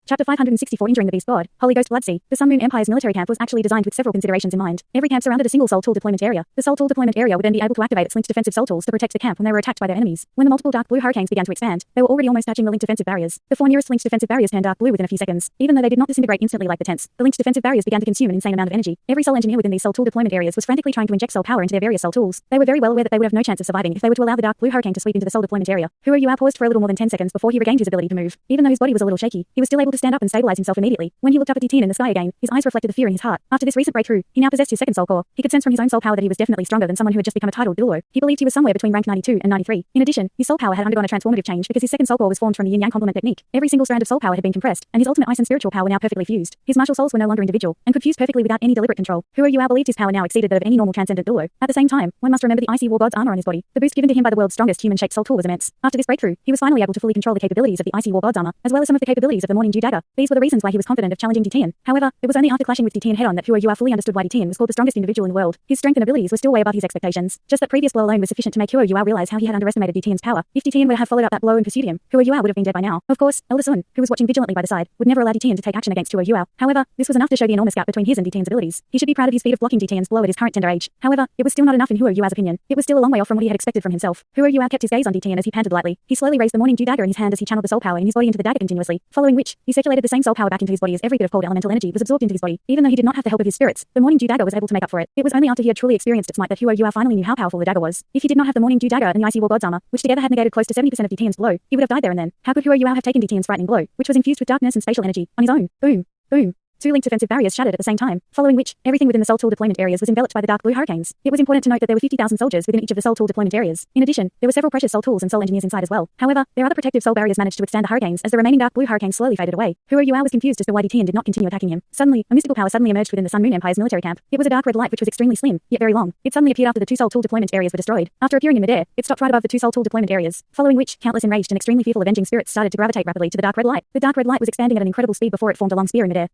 Chapter 564 Injuring the Beast God, Holy Ghost Bloodsea. The Sun Moon Empire's military camp was actually designed with several considerations in mind. Every camp surrounded a single soul tool deployment area. The soul tool deployment area would then be able to activate its linked defensive soul tools to protect the camp when they were attacked by their enemies. When the multiple dark blue hurricanes began to expand, they were already almost touching the linked defensive barriers. The 4 nearest linked defensive barriers turned dark blue within a few seconds. Even though they did not disintegrate instantly like the tents, the linked defensive barriers began to consume an insane amount of energy. Every soul engineer within these soul tool deployment areas was frantically trying to inject soul power into their various soul tools. They were very well aware that they would have no chance of surviving if they were to allow the dark blue hurricane to sweep into the soul deployment area. Huo paused for a little more than 10 seconds before he regained his ability to move. Even though his body was a little shaky, he was still able to stand up and stabilize himself immediately. When he looked up at Tian in the sky again, his eyes reflected the fear in his heart. After this recent breakthrough, he now possessed his second soul core. He could sense from his own soul power that he was definitely stronger than someone who had just become a titled Douluo. He believed he was somewhere between rank 92 and 93. In addition, his soul power had undergone a transformative change because his second soul core was formed from the yin-yang complement technique. Every single strand of soul power had been compressed, and his ultimate ice and spiritual power were now perfectly fused. His martial souls were no longer individual, and could fuse perfectly without any deliberate control. Huo believed his power now exceeded that of any normal transcendent Douluo. At the same time, one must remember the icy war god's armor on his body. The boost given to him by the world's strongest human-shaped soul tool was immense. After this breakthrough, he was finally able to fully control the capabilities of the icy war god's armor, as well as some of the capabilities of the morning dew dagger. These were the reasons why he was confident of challenging Tian. However, it was only after clashing with Tian head-on that Huo fully understood why Tian was called the strongest individual in the world. His strength and abilities were still way above his expectations. Just that previous blow alone was sufficient to make Huo realize how he had underestimated Tian's power. If Tian were to have followed up that blow and pursued him, Huo would have been dead by now. Of course, Elder Sun, who was watching vigilantly by the side, would never allow Tian to take action against Huo. However, this was enough to show the enormous gap between his and Tian's abilities. He should be proud of his feat of blocking Tian's blow at his current tender age. However, it was still not enough in Huo's opinion. It was still a long way off from what he had expected from himself. Huo kept his gaze on Tian as he panted lightly. He slowly raised the morning dew dagger in his hand as he channeled the soul power in his body into the dagger continuously. Following which, he circulated the same soul power back into his body as every bit of cold elemental energy was absorbed into his body. Even though he did not have the help of his spirits, the morning dew dagger was able to make up for it. It was only after he had truly experienced its might that Huo finally knew how powerful the dagger was. If he did not have the morning dew dagger and the icy war god's armor, which together had negated close to 70% of Tian's blow, he would have died there and then. How could Huo have taken Tian's frightening blow, which was infused with darkness and spatial energy, on his own? Boom. Boom. 2 linked defensive barriers shattered at the same time, following which, everything within the soul tool deployment areas was enveloped by the dark blue hurricanes. It was important to note that there were 50,000 soldiers within each of the soul tool deployment areas. In addition, there were several precious soul tools and soul engineers inside as well. However, their other protective soul barriers managed to withstand the hurricanes as the remaining dark blue hurricanes slowly faded away. Huo was confused as to why Tian did not continue attacking him. Suddenly, a mystical power suddenly emerged within the Sun Moon Empire's military camp. It was a dark red light which was extremely slim, yet very long. It suddenly appeared after the 2 soul tool deployment areas were destroyed. After appearing in midair, it stopped right above the 2 soul tool deployment areas, following which, countless enraged and extremely fearful avenging spirits started to gravitate rapidly to the dark red light. The dark red light was expanding at an incredible speed before it formed a long spear in midair.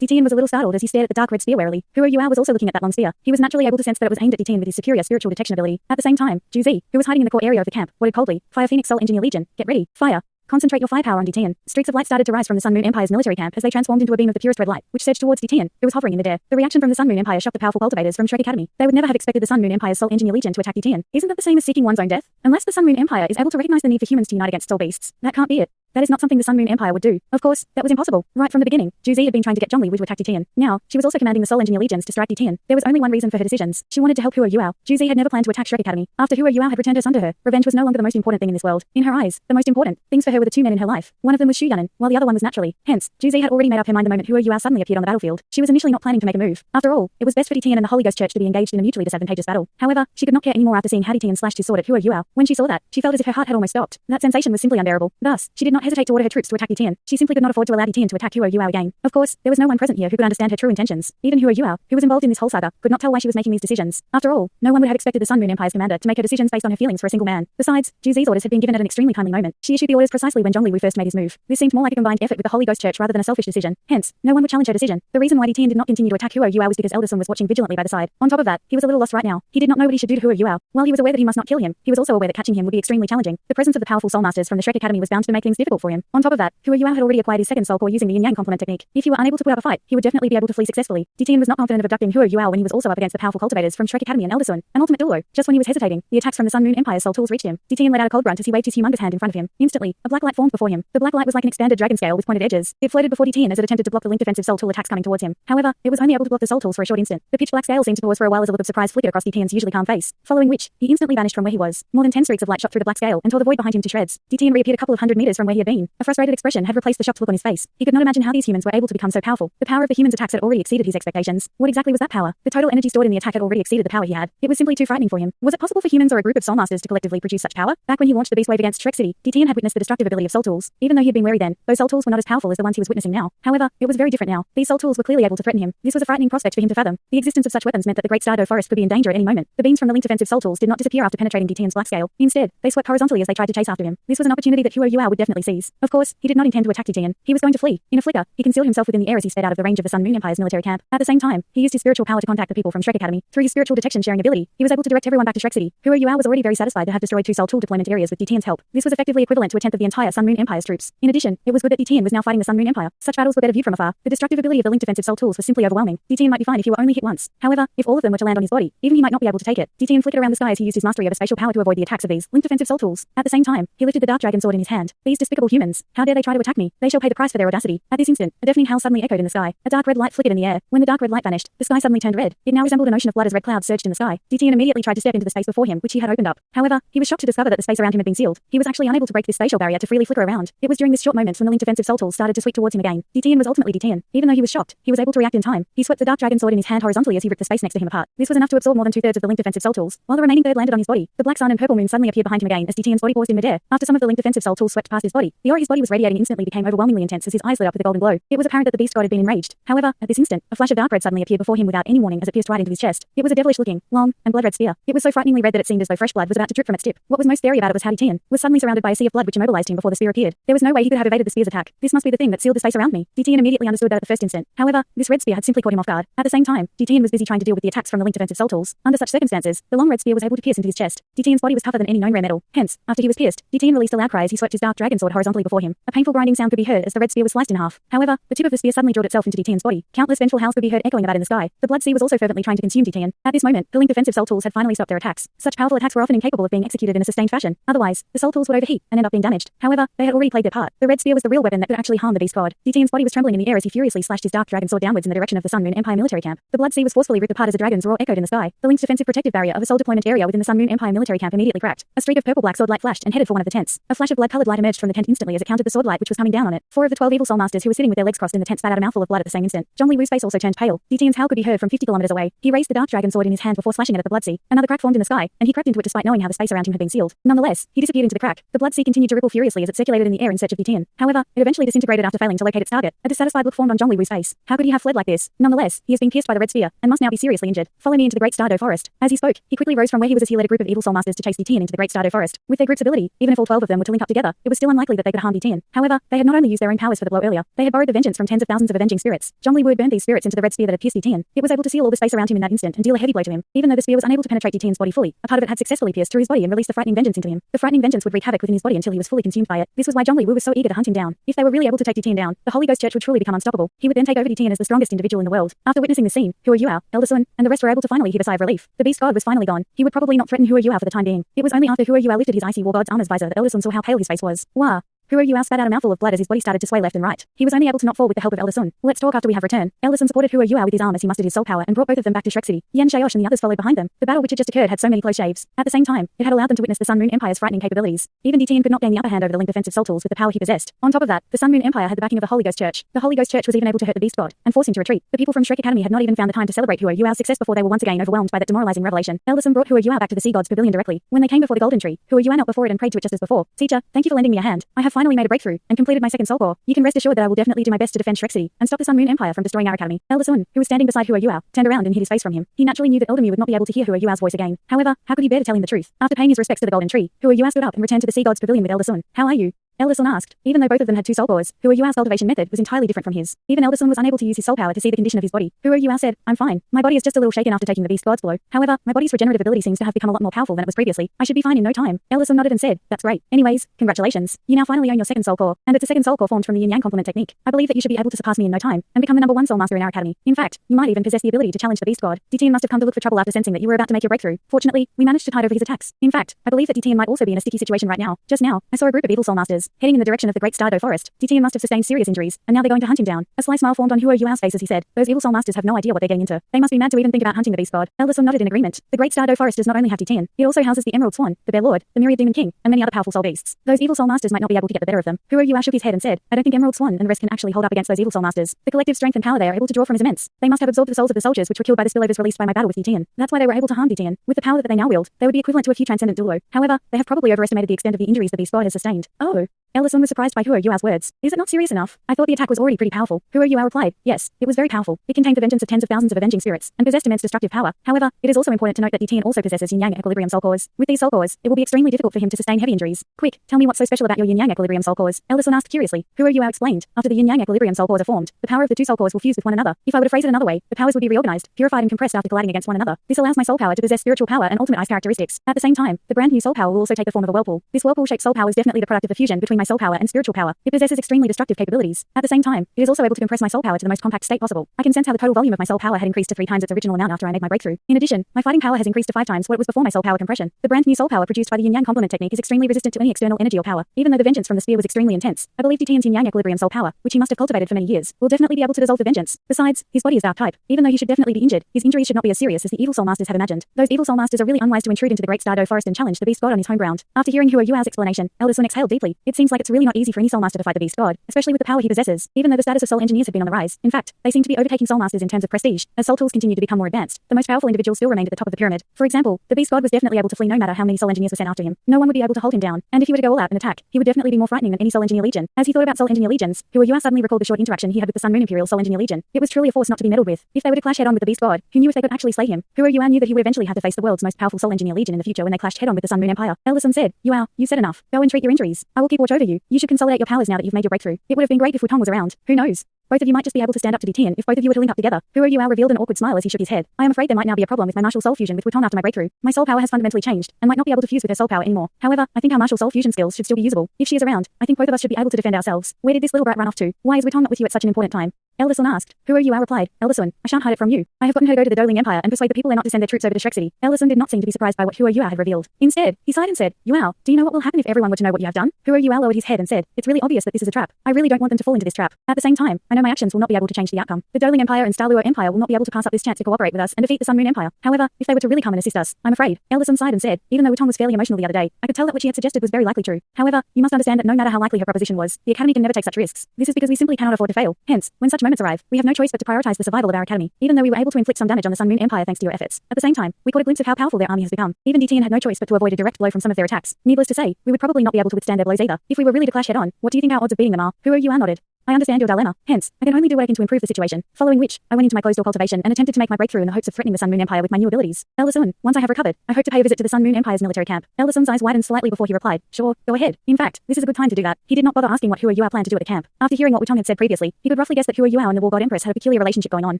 Tian was a little startled as he stared at the dark red spear warily. Huo was also looking at that long spear. He was naturally able to sense that it was aimed at Tian with his superior spiritual detection ability. At the same time, Juzi, who was hiding in the core area of the camp, ordered coldly, "Fire Phoenix Soul Engineer Legion, get ready, fire." Concentrate your firepower on Tian. Streaks of light started to rise from the Sun Moon Empire's military camp as they transformed into a beam of the purest red light, which surged towards Tian, who was hovering in midair. The reaction from the Sun Moon Empire shocked the powerful cultivators from Shrek Academy. They would never have expected the Sun Moon Empire's Soul Engineer Legion to attack Tian. Isn't that the same as seeking one's own death? Unless the Sun Moon Empire is able to recognize the need for humans to unite against soul beasts, that can't be it. That is not something the Sun Moon Empire would do. Of course, that was impossible. Right from the beginning, Juzi had been trying to get Zhongli Wu to attack Tian. Now, she was also commanding the Soul Engineer Legions to strike Tian. There was only one reason for her decisions. She wanted to help Huo. Juzi had never planned to attack Shrek Academy. After Huo had returned her son to her, revenge was no longer the most important thing in this world. In her eyes, the most important things for her were the 2 men in her life. One of them was Shu Yanan, while the other one was naturally. Hence, Juzi had already made up her mind the moment Huo suddenly appeared on the battlefield. She was initially not planning to make a move. After all, it was best for Tian and the Holy Ghost Church to be engaged in a mutually disadvantageous battle. However, she could not care anymore after seeing how Tian slashed his sword at Huo. When she saw that, she felt as if her heart had almost stopped. That sensation was simply unbearable. Thus, she did not hesitate to order her troops to attack Tian. She simply could not afford to allow Tian to attack Huo again. Of course, there was no one present here who could understand her true intentions. Even Huo, who was involved in this whole saga, could not tell why she was making these decisions. After all, no one would have expected the Sun Moon Empire's commander to make her decisions based on her feelings for a single man. Besides, Juzi's orders had been given at an extremely timely moment. She issued the orders precisely when Zhongli Wu first made his move. This seemed more like a combined effort with the Holy Ghost Church rather than a selfish decision. Hence, no one would challenge her decision. The reason why Tian did not continue to attack Huo was because Elder Sun was watching vigilantly by the side. On top of that, he was a little lost right now. He did not know what he should do to Huo. While he was aware that he must not kill him, he was also aware that catching him would be extremely challenging. The presence of the powerful soul masters from the Shrek Academy was bound to make things difficult for him. On top of that, Huo had already acquired his second soul core using the yin-yang complement technique. If he were unable to put up a fight, he would definitely be able to flee successfully. Tian was not confident of abducting Huo when he was also up against the powerful cultivators from Shrek Academy and Elder Sun, and ultimate Douluo. Just when he was hesitating, the attacks from the Sun Moon Empire's soul tools reached him. Tian let out a cold grunt as he waved his humongous hand in front of him. Instantly, a black light formed before him. The black light was like an expanded dragon scale with pointed edges. It floated before Tian as it attempted to block the linked defensive soul tool attacks coming towards him. However, it was only able to block the soul tools for a short instant. The pitch black scale seemed to pause for a while as a look of surprise flickered across Tian's usually calm face, following which, he instantly vanished from where he was. More than 10 streaks of light shot through the black scale and tore the void behind him to shreds. Tian reappeared a couple of 100 meters from where he had been. A frustrated expression had replaced the shocked look on his face. He could not imagine how these humans were able to become so powerful. The power of the humans' attacks had already exceeded his expectations. What exactly was that power? The total energy stored in the attack had already exceeded the power he had. It was simply too frightening for him. Was it possible for humans or a group of soul masters to collectively produce such power? Back when he launched the beast wave against Shrek City, Tian had witnessed the destructive ability of soul tools. Even though he had been wary then, those soul tools were not as powerful as the ones he was witnessing now. However, it was very different now. These soul tools were clearly able to threaten him. This was a frightening prospect for him to fathom. The existence of such weapons meant that the Great Stardow Forest could be in danger at any moment. The beams from the linked defensive soul tools did not disappear after penetrating Tian's black scale. Instead, they swept horizontally as they tried to chase after him. This was an opportunity that Huo would definitely seize. seas. Of course, he did not intend to attack Tian. He was going to flee. In a flicker, he concealed himself within the air as he sped out of the range of the Sun Moon Empire's military camp. At the same time, he used his spiritual power to contact the people from Shrek Academy. Through his spiritual detection sharing ability, he was able to direct everyone back to Shrek City. Huo Yuao was already very satisfied to have destroyed 2 Soul Tool deployment areas with Tian's help. This was effectively equivalent to a tenth of the entire Sun Moon Empire's troops. In addition, it was good that Tian was now fighting the Sun Moon Empire. Such battles were better viewed from afar. The destructive ability of the linked defensive Soul Tools was simply overwhelming. Tian might be fine if he were only hit once. However, if all of them were to land on his body, even he might not be able to take it. Tian flickered around the sky as he used his mastery of a spatial power to avoid the attacks of these linked defensive Soul Tools. At the same time, he lifted the dark dragon sword in his hand. These despicable humans! How dare they try to attack me? They shall pay the price for their audacity. At this instant, a deafening howl suddenly echoed in the sky. A dark red light flickered in the air. When the dark red light vanished, the sky suddenly turned red. It now resembled an ocean of blood as red clouds surged in the sky. Tian immediately tried to step into the space before him, which he had opened up. However, he was shocked to discover that the space around him had been sealed. He was actually unable to break this spatial barrier to freely flicker around. It was during this short moment when the linked defensive Soul Tools started to sweep towards him again. Tian was ultimately Tian. Even though he was shocked, he was able to react in time. He swept the dark dragon sword in his hand horizontally as he ripped the space next to him apart. This was enough to absorb more than 2/3 of the linked defensive Soul Tools, while the remaining third landed on his body. The black sun and purple moon suddenly appeared behind him again as Tian's body paused in midair. After some of the linked defensive Soul Tools swept past his body, the aura his body was radiating instantly became overwhelmingly intense as his eyes lit up with a golden glow. It was apparent that the beast god had been enraged. However, at this instant, a flash of dark red suddenly appeared before him without any warning as it pierced right into his chest. It was a devilish-looking, long, and blood-red spear. It was so frighteningly red that it seemed as though fresh blood was about to drip from its tip. What was most scary about it was how Tian was suddenly surrounded by a sea of blood which immobilized him before the spear appeared. There was no way he could have evaded the spear's attack. This must be the thing that sealed the space around me. Tian immediately understood that at the first instant. However, this red spear had simply caught him off guard. At the same time, Tian was busy trying to deal with the attacks from the linked defensive Soul Tools. Under such circumstances, the long red spear was able to pierce into his chest. Tian's body was tougher than any known rare metal. Hence, after he was pierced, Tian released a loud cry as he swept his dark dragon sword horizontally before him. A painful grinding sound could be heard as the red spear was sliced in half. However, the tip of the spear suddenly drilled itself into Tian's body. Countless vengeful howls could be heard echoing about in the sky. The blood sea was also fervently trying to consume Tian. At this moment, the linked defensive Soul Tools had finally stopped their attacks. Such powerful attacks were often incapable of being executed in a sustained fashion. Otherwise, the Soul Tools would overheat and end up being damaged. However, they had already played their part. The red spear was the real weapon that could actually harm the beast god. Tian's body was trembling in the air as he furiously slashed his dark dragon sword downwards in the direction of the Sun Moon Empire military camp. The blood sea was forcefully ripped apart as a dragon's roar echoed in the sky. The linked defensive protective barrier of a soul deployment area within the Sun Moon Empire military camp immediately cracked. A streak of purple-black sword light flashed and headed for one of the tents. A flash of blood-colored light emerged from the tent instantly as it countered the sword light which was coming down on it. 4 of the 12 evil soul masters who were sitting with their legs crossed in the tent spat out a mouthful of blood at the same instant. Zhongli Wu's face also turned pale. Tian's howl could be heard from 50 kilometers away. He raised the dark dragon sword in his hand before slashing it at the blood sea. Another crack formed in the sky, and he crept into it despite knowing how the space around him had been sealed. Nonetheless, he disappeared into the crack. The blood sea continued to ripple furiously as it circulated in the air in search of Tian. However, it eventually disintegrated after failing to locate its target. A dissatisfied look formed on Zhongli Wu's face. How could he have fled like this? Nonetheless, he has been pierced by the red spear and must now be seriously injured. Follow me into the Great Stardow Forest. As he spoke, he quickly rose from where he was as he led a group of evil soul masters to chase Tian into the Great Stardow Forest. With their group's ability, even if all 12 of them were to link up together, it was still unlikely that they could harm Tian. However, they had not only used their own powers for the blow earlier, they had borrowed the vengeance from tens of thousands of avenging spirits. Zhongli Wu had burned these spirits into the red spear that had pierced Tian. It was able to seal all the space around him in that instant and deal a heavy blow to him. Even though the spear was unable to penetrate Tian's body fully, a part of it had successfully pierced through his body and released the frightening vengeance into him. The frightening vengeance would wreak havoc within his body until he was fully consumed by it. This was why Zhongli Wu was so eager to hunt him down. If they were really able to take Tian down, the Holy Ghost Church would truly become unstoppable. He would then take over Tian as the strongest individual in the world. After witnessing the scene, Huo Yuao, Elder Sun, and the rest were able to finally heave a sigh of relief. The beast god was finally gone. He would probably not threaten Huo Yuao for the time being. It was only after Huo Yuao lifted his icy war god's armor's visor that Elder Sun saw how pale his face was. Wah! Huo Yuao spat out a mouthful of blood as his body started to sway left and right. He was only able to not fall with the help of Elder Sun. Let's talk after we have returned. Elder Sun supported Huo Yuao with his arm as he mustered his soul power and brought both of them back to Shrek City. Yan Xiaosh and the others followed behind them. The battle which had just occurred had so many close shaves. At the same time, it had allowed them to witness the Sun Moon Empire's frightening capabilities. Even Tian could not gain the upper hand over the linked defensive Soul Tools with the power he possessed. On top of that, the Sun Moon Empire had the backing of the Holy Ghost Church. The Holy Ghost Church was even able to hurt the beast god and force him to retreat. The people from Shrek Academy had not even found the time to celebrate Huo Yuao's success before they were once again overwhelmed by that demoralizing revelation. Elder Sun brought Huo Yuao back to the Sea God's pavilion directly. When they came before the golden tree, Huo Yuao knelt before it and prayed to it just as before. Teacher, thank you for lending me a hand. I have finally made a breakthrough and completed my second soul core. You can rest assured that I will definitely do my best to defend Shrek City and stop the Sun Moon Empire from destroying our academy. Elder Sun, who was standing beside Huo Yuao, turned around and hid his face from him. He naturally knew that Elder Mu would not be able to hear Huo Yuao's voice again. However, how could he bear to tell him the truth? After paying his respects to the golden tree, Huo Yuao stood up and returned to the Sea God's pavilion with Elder Sun. How are you? Elder Sun asked. Even though both of them had 2 soul cores, Huo Yuao's cultivation method was entirely different from his. Even Elder Sun was unable to use his soul power to see the condition of his body. Huo Yuao said, I'm fine. My body is just a little shaken after taking the beast god's blow. However, my body's regenerative ability seems to have become a lot more powerful than it was previously. I should be fine in no time. Elder Sun nodded and said, that's great. Anyways, congratulations. You now finally own your second soul core, and it's a second soul core formed from the yin-yang complement technique. I believe that you should be able to surpass me in no time and become the number 1 soul master in our academy. In fact, you might even possess the ability to challenge the beast god. Tian must have come to look for trouble after sensing that you were about to make your breakthrough. Fortunately, we managed to tide over his attacks. In fact, I believe that Tian might also be in a sticky situation right now. Just now, I saw a group of evil soul masters heading in the direction of the Great Stardow Forest. Tian must have sustained serious injuries, and now they're going to hunt him down. A sly smile formed on Huo Yuao's face as he said, those evil soul masters have no idea what they're getting into. They must be mad to even think about hunting the beast god. Elder Sun nodded in agreement. The Great Stardow Forest does not only have Tian, it also houses the Emerald Swan, the Bear Lord, the Myriad Demon King, and many other powerful soul beasts. Those evil soul masters might not be able to get the better of them. Huo Yuao shook his head and said, I don't think Emerald Swan and the rest can actually hold up against those evil soul masters. The collective strength and power they are able to draw from is immense. They must have absorbed the souls of the soldiers which were killed by the spillovers released by my battle with Tian. That's why they were able to harm Tian. With the power that they now wield, they would be equivalent to a few transcendent Douluo. However, they have probably overestimated the extent of the injuries the beast god has sustained. Oh. Elder Sun was surprised by Huo Yuao's words. Is it not serious enough? I thought the attack was already pretty powerful. Huo Yuao replied, yes, it was very powerful. It contained the vengeance of tens of thousands of avenging spirits, and possessed immense destructive power. However, it is also important to note that DTN also possesses yin-yang equilibrium soul cores. With these soul cores, it will be extremely difficult for him to sustain heavy injuries. Quick, tell me what's so special about your yin-yang equilibrium soul cores? Elder Sun asked curiously. Huo Yuao explained, after the yin-yang equilibrium soul cores are formed, the power of the two soul cores will fuse with one another. If I were to phrase it another way, the powers would be reorganized, purified and compressed after colliding against one another. This allows my soul power to possess spiritual power and ultimate ice characteristics. At the same time, the brand new soul power will also take the form of a whirlpool. This whirlpool-shaped soul power is definitely the product of the fusion between my soul power and spiritual power. It possesses extremely destructive capabilities. At the same time, it is also able to compress my soul power to the most compact state possible. I can sense how the total volume of my soul power had increased to 3 times its original amount after I made my breakthrough. In addition, my fighting power has increased to 5 times what it was before my soul power compression. The brand new soul power produced by the yin-yang complement technique is extremely resistant to any external energy or power. Even though the vengeance from the spear was extremely intense, I believe DTN's yin-yang equilibrium soul power, which he must have cultivated for many years, will definitely be able to dissolve the vengeance. Besides, his body is dark type. Even though he should definitely be injured, his injuries should not be as serious as the evil soul masters have imagined. Those evil soul masters are really unwise to intrude into the great Douluo forest and challenge the beast god on his home ground. After hearing Huo Yuao's explanation, Elder Sun exhaled deeply. It seems like it's really not easy for any soul master to fight the beast god, especially with the power he possesses, even though the status of soul engineers have been on the rise. In fact, they seem to be overtaking soul masters in terms of prestige. As soul tools continue to become more advanced, the most powerful individuals still remained at the top of the pyramid. For example, the beast god was definitely able to flee no matter how many soul engineers were sent after him. No one would be able to hold him down, and if he were to go all out and attack, he would definitely be more frightening than any soul engineer legion. As he thought about soul engineer legions, Huo Yuao suddenly recalled the short interaction he had with the Sun Moon Imperial Soul Engineer Legion. It was truly a force not to be meddled with. If they were to clash head-on with the beast god, who knew if they could actually slay him? Huo Yuao knew that he would eventually have to face the world's most powerful soul engineer legion in the future when they clashed head-on with the Sun Moon Empire. Elder Sun said, Yuao, you said enough. Go and treat your injuries. I will keep watch over you. You should consolidate your powers now that you've made your breakthrough. It would have been great if Wutong was around. Who knows? Both of you might just be able to stand up to DTN if both of you were to link up together. Huo Yuao revealed an awkward smile as he shook his head. I am afraid there might now be a problem with my martial soul fusion with Wutong after my breakthrough. My soul power has fundamentally changed, and might not be able to fuse with her soul power anymore. However, I think our martial soul fusion skills should still be usable. If she is around, I think both of us should be able to defend ourselves. Where did this little brat run off to? Why is Wutong not with you at such an important time? Elder Sun asked. Huo Yuao replied, Elder Sun, I shan't hide it from you. I have gotten her to go to the Douluo Empire and persuade the people there not to send their troops over to Shrek City. Elder Sun did not seem to be surprised by what Huo Yuao had revealed. Instead, he sighed and said, Yuao, do you know what will happen if everyone were to know what you have done? Huo Yuao lowered his head and said, it's really obvious that this is a trap. I really don't want them to fall into this trap. At the same time, I know my actions will not be able to change the outcome. The Douluo Empire and Dalu Empire will not be able to pass up this chance to cooperate with us and defeat the Sun Moon Empire. However, if they were to really come and assist us, I'm afraid. Elder Sun sighed and said, even though Wutong was fairly emotional the other day, I could tell that what she had suggested was very likely true. However, you must understand that no matter how likely her proposition was, the Academy can never take such risks. This is because we simply cannot afford to fail. Hence, when such moments arrive, we have no choice but to prioritize the survival of our Academy. Even though we were able to inflict some damage on the Sun Moon Empire thanks to your efforts, at the same time, we caught a glimpse of how powerful their army has become. Even DTN had no choice but to avoid a direct blow from some of their attacks. Needless to say, we would probably not be able to withstand their blows either. If we were really to clash head on, what do you think our odds of beating them are? Huo Yuao nodded. I understand your dilemma. Hence, I can only do what I can to improve the situation. Following which, I went into my closed-door cultivation and attempted to make my breakthrough in the hopes of threatening the Sun Moon Empire with my new abilities. Elder Sun, once I have recovered, I hope to pay a visit to the Sun Moon Empire's military camp. Elder Sun's eyes widened slightly before he replied, sure, go ahead. In fact, this is a good time to do that. He did not bother asking what Huo Yuao planned to do at the camp. After hearing what Wutong had said previously, he could roughly guess that Huo Yuao and the War God Empress had a peculiar relationship going on.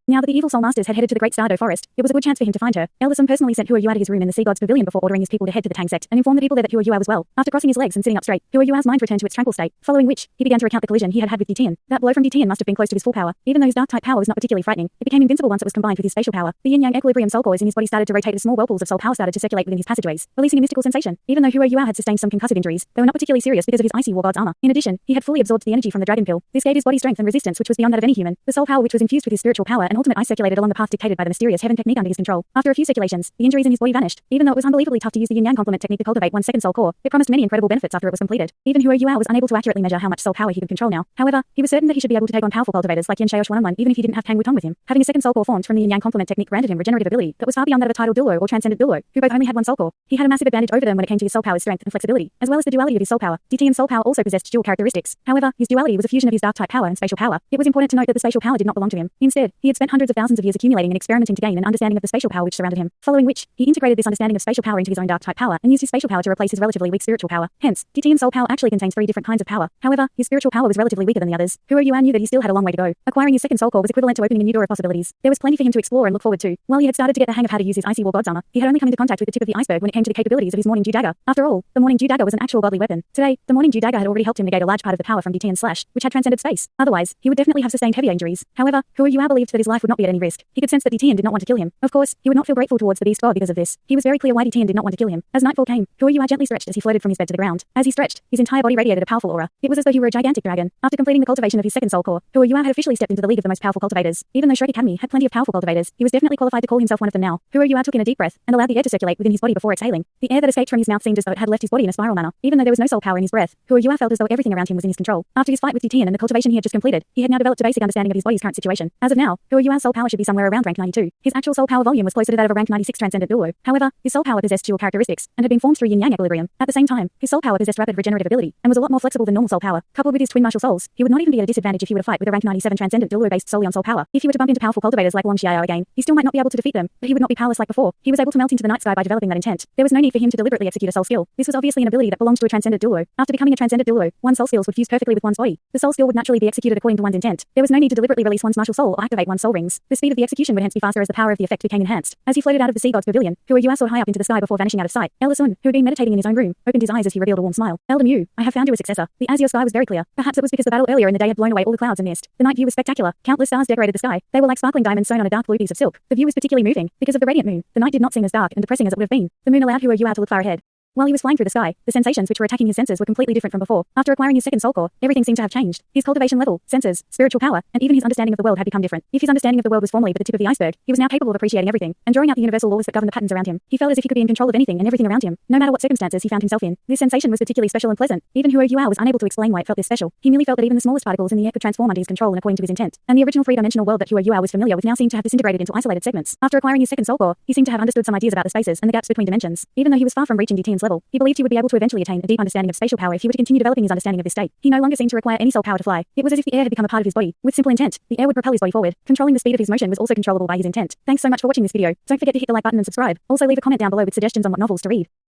Now that the evil soul masters had headed to the Great Stardo Forest, it was a good chance for him to find her. Elder Sun personally sent Huo Yuao to his room in the Sea God's Pavilion before ordering his people to head to the Tang Sect and inform the people there that Huo Yuao was well. After crossing his legs and sitting up straight, Huo Yuao's mind returned to its tranquil state, following which, he began to recount the collision he had had with DTN. That blow from DTN must have been close to his full power. Even though his dark-type power was not particularly frightening, it became invincible once it was combined with his spatial power. The yin-yang equilibrium soul cores in his body started to rotate as small whirlpools of soul power started to circulate within his passageways, releasing a mystical sensation. Even though Huo Yuao had sustained some concussive injuries, they were not particularly serious because of his icy war god's armor. In addition, he had fully absorbed the energy from the dragon pill. This gave his body strength and resistance which was beyond that of any human. The soul power which was infused with his spiritual power and ultimate ice circulated along the path dictated by the mysterious heaven technique under his control. After a few circulations, the injuries in his body vanished. Even though it was unbelievably tough to use the yin-yang complement technique to cultivate one's second soul core, it promised many incredible benefits after it was completed. Even Huo Yuao was unable to accurately measure how much soul power he could control now. However, he was certain that he should be able to take on powerful cultivators like Yin Shaosh one-on-one even if he didn't have Tang Wutong with him. Having a second soul core formed from the yin-yang complement technique granted him regenerative ability that was far beyond that of a tidal Douluo or transcendent Douluo, who both only had one soul core. He had a massive advantage over them when it came to his soul power's strength and flexibility, as well as the duality of his soul power. DTN's soul power also possessed dual characteristics. However, his duality was a fusion of his dark-type power and spatial power. It was important to note that the spatial power did not belong to him. Instead, he had spent hundreds of thousands of years accumulating and experimenting to gain an understanding of the spatial power which surrounded him. Following which, he integrated this understanding of spatial power into his own dark-type power and used his spatial power to replace his relatively weak spiritual power. Hence, DTN's soul power actually contains 3 different kinds of power. However, his spiritual power was relatively weaker than the others. Huo Yuao knew that he still had a long way to go. Acquiring his second soul core was equivalent to opening a new door of possibilities. There was plenty for him to explore and look forward to. While he had started to get the hang of how to use his icy war god's armor, he had only come into contact with the tip of the iceberg when it came to the capabilities of his morning dew dagger. After all, the morning dew dagger was an actual godly weapon. Today, the morning dew dagger had already helped him negate a large part of the power from DTN's slash, which had transcended space. Otherwise, he would definitely have sustained heavier injuries. However, Huo Yuao believed that his life would not be at any risk. He could sense that DTN did not want to kill him. Of course, he would not feel grateful towards the beast god because of this. He was very clear why DTN did not want to kill him. As nightfall came, Huo Yuao gently stretched as he floated from his bed to the ground. As he stretched, his entire body radiated a powerful aura. It was as though he were a gigantic dragon. After completing the cultivation cultivation of his second soul core, Hua Yuan had officially stepped into the league of the most powerful cultivators. Even though Shrek Academy had plenty of powerful cultivators, he was definitely qualified to call himself one of them now. Hua Yuan took in a deep breath and allowed the air to circulate within his body before exhaling. The air that escaped from his mouth seemed as though it had left his body in a spiral manner. Even though there was no soul power in his breath, Hua Yuan felt as though everything around him was in his control. After his fight with Tian and the cultivation he had just completed, he had now developed a basic understanding of his body's current situation. As of now, Hua Yuan's soul power should be somewhere around rank 92. His actual soul power volume was closer to that of a rank 96 transcendent Douluo. However, his soul power possessed dual characteristics and had been formed through yin-yang equilibrium. At the same time, his soul power possessed rapid regenerative ability and was a lot more flexible than normal soul power. Coupled with his twin martial souls, he would not even be at a disadvantage if he were to fight with a rank 97 transcendent Douluo based solely on soul power. If he were to bump into powerful cultivators like Long Xiao again, he still might not be able to defeat them, but he would not be powerless like before. He was able to melt into the night sky by developing that intent. There was no need for him to deliberately execute a soul skill. This was obviously an ability that belonged to a transcendent Douluo. After becoming a transcendent Douluo, one's soul skills would fuse perfectly with one's body. The soul skill would naturally be executed according to one's intent. There was no need to deliberately release one's martial soul or activate one's soul rings. The speed of the execution would hence be faster as the power of the effect became enhanced. As he floated out of the sea god's pavilion, Hua Yuan soared high up into the sky before vanishing out of sight. Elder Sun, who had been meditating in his own room, opened his eyes as he revealed a warm smile. Elder Mu, I have found you a successor. The azure sky was very clear. Perhaps it was because the battle earlier in the day had blown away all the clouds and mist. The night view was spectacular. Countless stars decorated the sky. They were like sparkling diamonds sewn on a dark blue piece of silk. The view was particularly moving because of the radiant moon. The night did not seem as dark and depressing as it would have been. The moon allowed Hua Yuan to look far ahead. While he was flying through the sky, the sensations which were attacking his senses were completely different from before. After acquiring his second soul core, everything seemed to have changed. His cultivation level, senses, spiritual power, and even his understanding of the world had become different. If his understanding of the world was formerly but the tip of the iceberg, he was now capable of appreciating everything and drawing out the universal laws that govern the patterns around him. He felt as if he could be in control of anything and everything around him, no matter what circumstances he found himself in. This sensation was particularly special and pleasant. Even Hua Yuan was unable to explain why it felt this special. He merely felt that even the smallest particles in the air could transform under his control and according to his intent. And the original three-dimensional world that Hua Yuan was familiar with now seemed to have disintegrated into isolated segments. After acquiring his second soul core, he seemed to have understood some ideas about the spaces and the gaps between dimensions. Even though he was far from reaching Tian's level, he believed he would be able to eventually attain a deep understanding of spatial power if he were to continue developing his understanding of this state. He no longer seemed to require any soul power to fly. It was as if the air had become a part of his body. With simple intent, the air would propel his body forward. Controlling the speed of his motion was also controllable by his intent. Thanks so much for watching this video. Don't forget to hit the like button and subscribe. Also leave a comment down below with suggestions on what novels to read.